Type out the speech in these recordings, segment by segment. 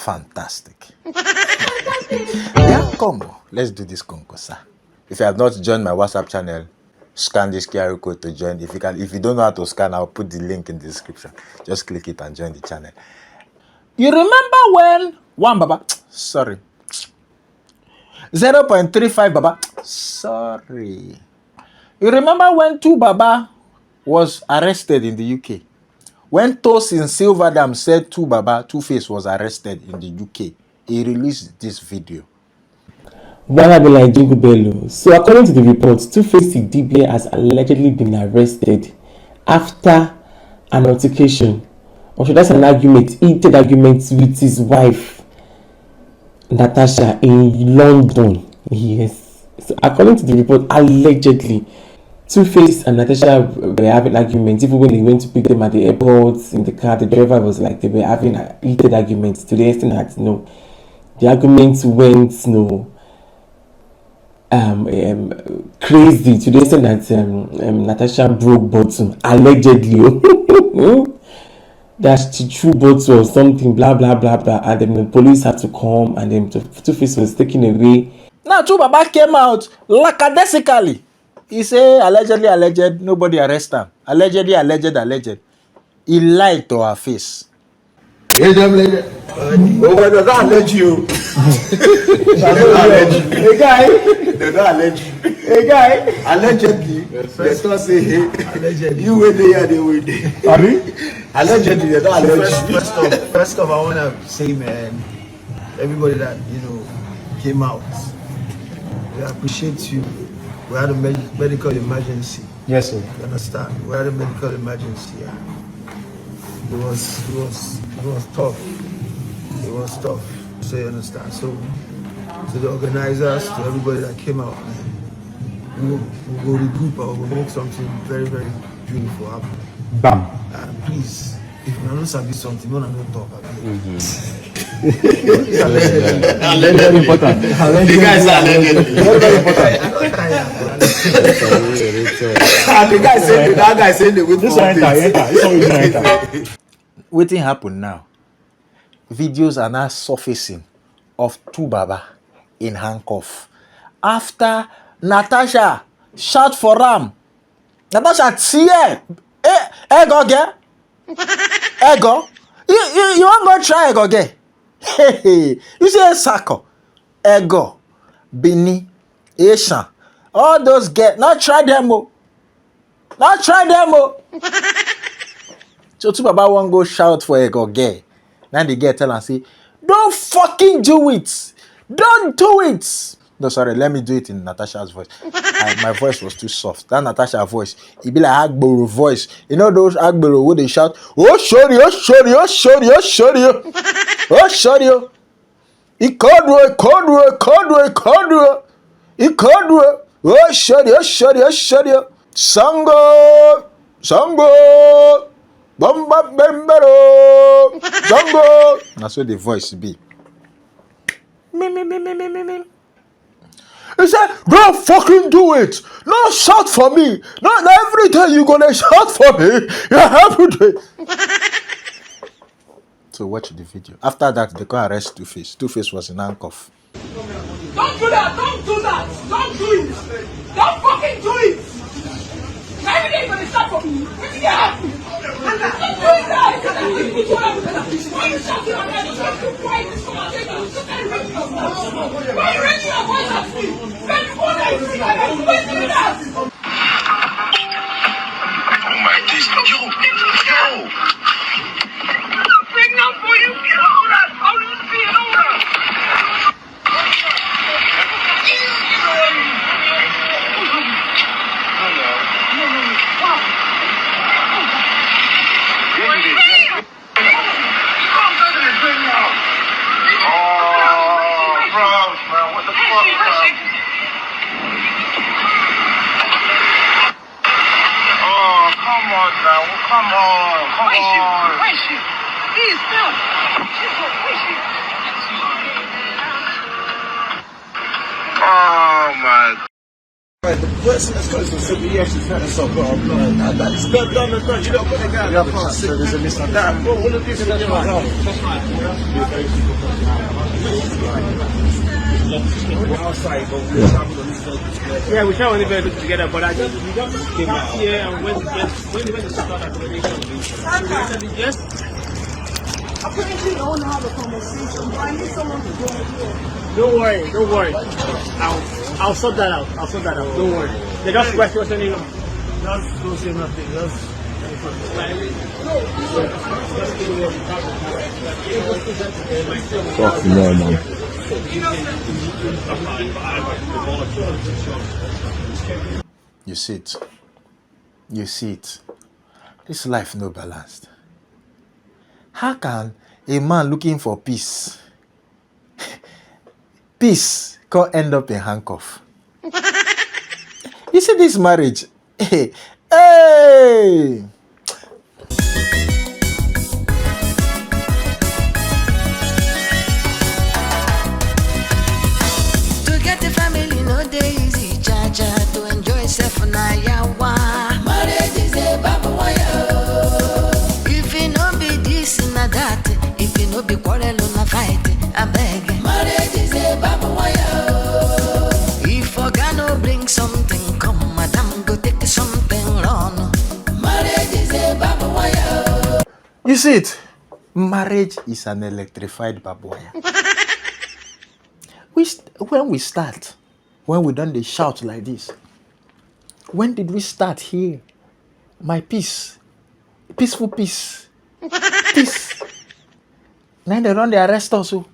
Fantastic. Yeah, Congo. Let's do this Congo, sir. If you have not joined my WhatsApp channel, scan this QR code to join. If you don't know how to scan, I'll put the link in the description. Just click it and join the channel. You remember when one Baba, sorry, 0.35 Baba, sorry. You remember when 2 Baba was arrested in the UK? When Tosin Silverdam said 2face was arrested in the UK, he released this video. Like Jingle Bello. So according to the report, 2face Idibia has allegedly been arrested after an altercation, or should I say an heated argument with his wife, Natasha, in London. Yes. So according to the report, allegedly, 2face and Natasha were having arguments. Even when they went to pick them at the airport in the car, the driver was like they were having heated arguments to the extent that the arguments went crazy to the extent that Natasha broke bottom, allegedly. That she threw bottle or something, blah blah blah blah, and then the police had to come, and then 2face was taken away. Now 2 Baba came out lackadaisically. He say alleged, nobody arrest him. Alleged. He lied to her face. Hey, does not allege you. Hey, guy. They don't allege you. Hey, guy. Allegedly. Let's not say, hey, you were there, they were there. Allegedly, they don't allege you. First off, I want to say, man, everybody that, came out, we appreciate you. We had a medical emergency. Yes, sir. You understand? We had a medical emergency. Yeah. It was tough. It was tough. So you understand. So to the organizers, to everybody that came out, man, we'll regroup and we'll make something very, very beautiful happen. Bam. Please, if you don't sabi something, you don't talk about it. Very important. The guys are allegedly. Very important. The guy said that guy said they will. This one enter. What thing happen now? Videos are now surfacing of 2 Baba in handcuff. After Natasha shout for him. Natasha tear. Ego get. Ego. You want to try ego get? Hey. You say Sako. Ego. Bini. Eshan. All those get. Not try them. Not try them. So 2 Baba won't go shout for ego get. Now the girl tell and say, don't fucking do it. Don't do it. No, sorry, let me do it in Natasha's voice. My voice was too soft. That Natasha voice, it be like Agboro voice. You know those Agboro where they shout, oh, sorry, oh, sorry, oh, sorry, oh, sorry, oh, sorry, oh. Oh, sorry, oh. Sango. Bamba bembero, zango. That's what the voice be. Me. He said, don't fucking do it. No, shout for me. Not every time you gonna shout for me. You have to do it. So watch the video. After that, they can arrest 2face. 2face was in handcuff. Don't do that. Don't do that. Don't do it. Don't fucking do it. Every day you're gonna start for me. What did you have? And don't do that. Why are you shouting at me? Just keep quiet. This conversation is just very ridiculous. Why are you raising your voice at me? Then before I see that, I'm waiting that. Oh my days. Yo. Bring up for you. Get over that. How do you feel over that? Come on. Where is she? Please, no. Where is she? Oh, my God. The person that's close to Sylvia, yes, she's had herself got her blood. That is not done in front. You don't put a guy. Yeah, so there's a misunderstanding. Bro, all of this is just my house. That's right. Yeah, we can't even look together, but we just came out here and when we went to start accommodation, yes. Apparently, you don't have a conversation, but I need someone to go with you. Don't worry. I'll sort that out. Don't worry. They just questioning. Just don't say nothing. Just. Fuck no, man. You see it. You see it. This life no balanced. How can a man looking for peace can end up in handcuff? You see this marriage? Hey! To get the family no day easy, cha-cha, to enjoy yourself na yawa. Marriage is a babu wire. If it no be this na that, if it no be quarrel na fight, I beg. Marriage is a babu wire. If oga no bring something, come madam go take something wrong. Marriage is a babu wire. You see it? Marriage is an electrified babu wire. When we start, when we done the shout like this, when did we start here? My peace, peaceful peace, peace. Now they run the arrest also.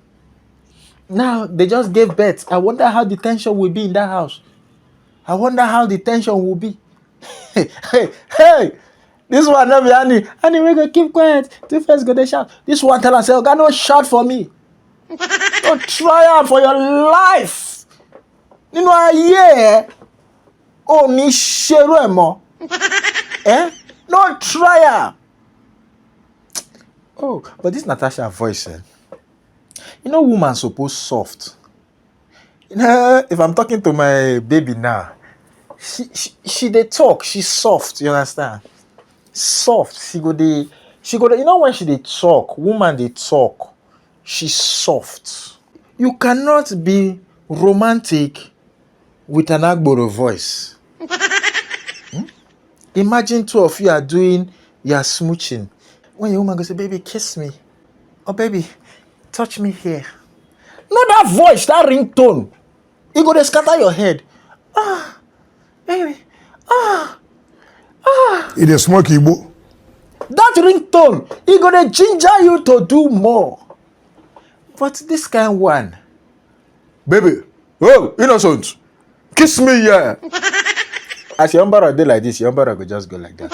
Now they just gave birth. I wonder how the tension will be in that house. I wonder how the tension will be. Hey! This one not be Annie. Annie, we go keep quiet. 2face go they shout. This one tell us, say, "God, no shout for me. Don't try out for your life. You know, yeah. Oh, ni shero mo. No try. Oh, but this Natasha voice, you know, woman supposed soft. You know, if I'm talking to my baby now, she they talk. She's soft. You understand? Soft. She go the. You know when she they talk, woman they talk. She's soft. You cannot be romantic with an Agboro voice. Imagine two of you are doing your smooching. When your woman goes, say, "Baby, kiss me," or "Baby, touch me here." Not that voice, that ringtone. It go to scatter your head. Baby, It is smoky, boo. that ringtone, it go to ginger you to do more. But this kind one, "Baby, oh, innocent, kiss me, yeah." As your umbrella dey like this, your umbrella go just go like that.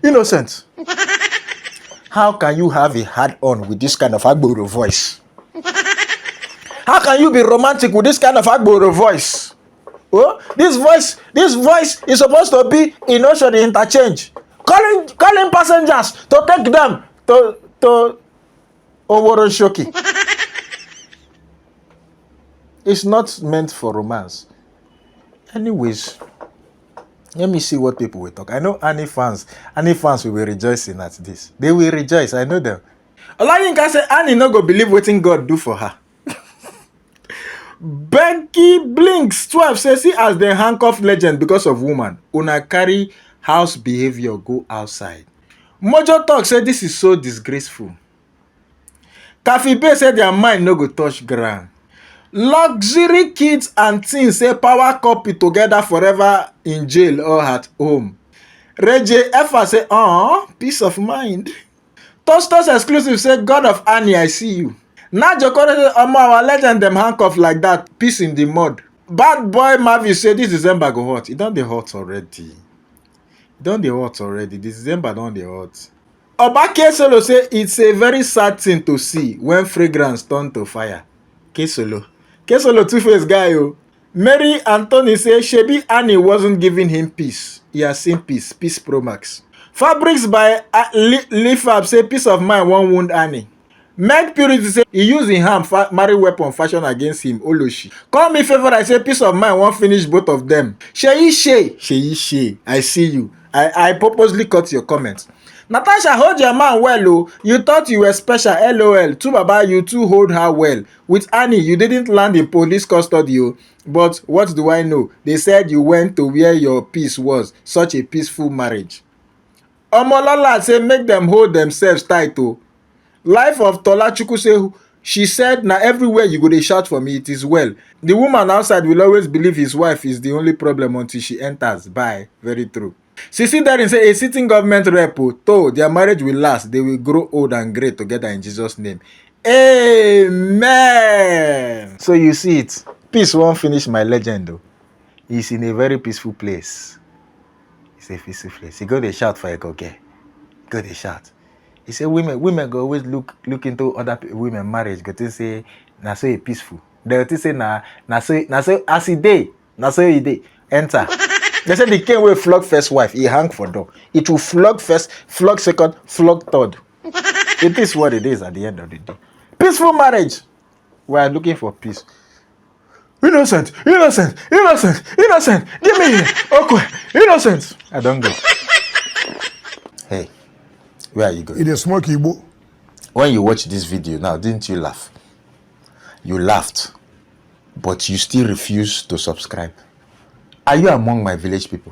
Innocent. How can you have a hard-on with this kind of Agboro voice? How can you be romantic with this kind of Agboro voice? Oh, this voice is supposed to be in Ocean interchange. Calling passengers to take them to Oworoshoki. It's not meant for romance. Anyways, let me see what people will talk. I know Annie fans will be rejoicing at this. They will rejoice, I know them. Olayinka say Annie no go believe what God do for her. Becky Blinks 12 says, "See as the handcuff legend because of woman. Una carry house behavior go outside." Mojo Talk said this is so disgraceful. Kafi Bay said their mind no go touch ground. Luxury Kids and Teens say power couple together forever in jail or at home. Reje Effa say, peace of mind. Tostos Exclusive say, "God of Annie, I see you." Najokore say, our legend them handcuff like that, peace in the mud. Bad boy Mavi say this December go hot. It don't dey hot already. This December don't dey hot. Obake Solo say it's a very sad thing to see when fragrance turn to fire. Kesolo 2face guy. Oh. Mary Anthony say Shebi Annie wasn't giving him peace. He has seen Peace Pro Max. Fabrics by Lifab say peace of mind won't wound Annie. Meg Purity say he use him hand marry weapon fashion against him. Oloshi. Call me favor. I say peace of mind won't finish both of them. Sheyi. I see you. I purposely cut your comments. Natasha, hold your man well, oh. You thought you were special, LOL. Too baba, you too hold her well. With Annie, you didn't land in police custody, oh. But what do I know? They said you went to where your peace was. Such a peaceful marriage. Omolola say make them hold themselves tight, oh. Life of Tola Chuku say she said, "Na everywhere you go dey shout for me, it is well." The woman outside will always believe his wife is the only problem until she enters. Bye. Very true. Sisi Darin say a sitting government rep told their marriage will last. They will grow old and great together in Jesus' name. Amen. So you see it. Peace won't finish my legend though. He's in a very peaceful place. It's a peaceful place. He go dey shout for a goge. Go dey shout. He say women go always look into other women marriage. Go to say na so peaceful. They go say na so as he day, na so he day enter. They say the king will flog first wife. He hang for door. It will flog first, flog second, flog third. It is what it is at the end of the day. Peaceful marriage. We are looking for peace. Innocent. Give me here. Okay. Innocent. I don't go. Hey. Where are you going? It is smoky, Igbo. When you watch this video now, didn't you laugh? You laughed, but you still refuse to subscribe. Are you among my village people?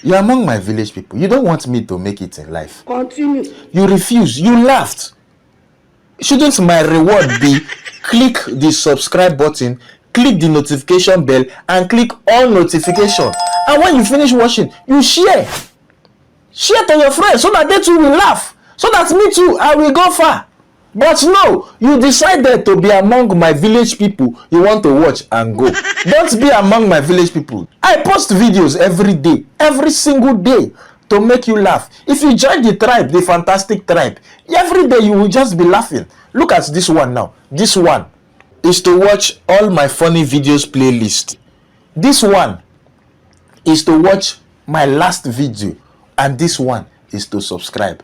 You're among my village people. You don't want me to make it in life. Continue. You refuse. You laughed. Shouldn't my reward be click the subscribe button, click the notification bell, and click all notification? And when you finish watching, you share. Share to your friends so that they too will laugh. So that me too, I will go far. But no, you decided to be among my village people you want to watch and go. Don't be among my village people. I post videos every day, every single day, to make you laugh. If you join the tribe, the fantastic tribe, every day you will just be laughing. Look at this one now. This one is to watch all my funny videos playlist. This one is to watch my last video. And this one is to subscribe.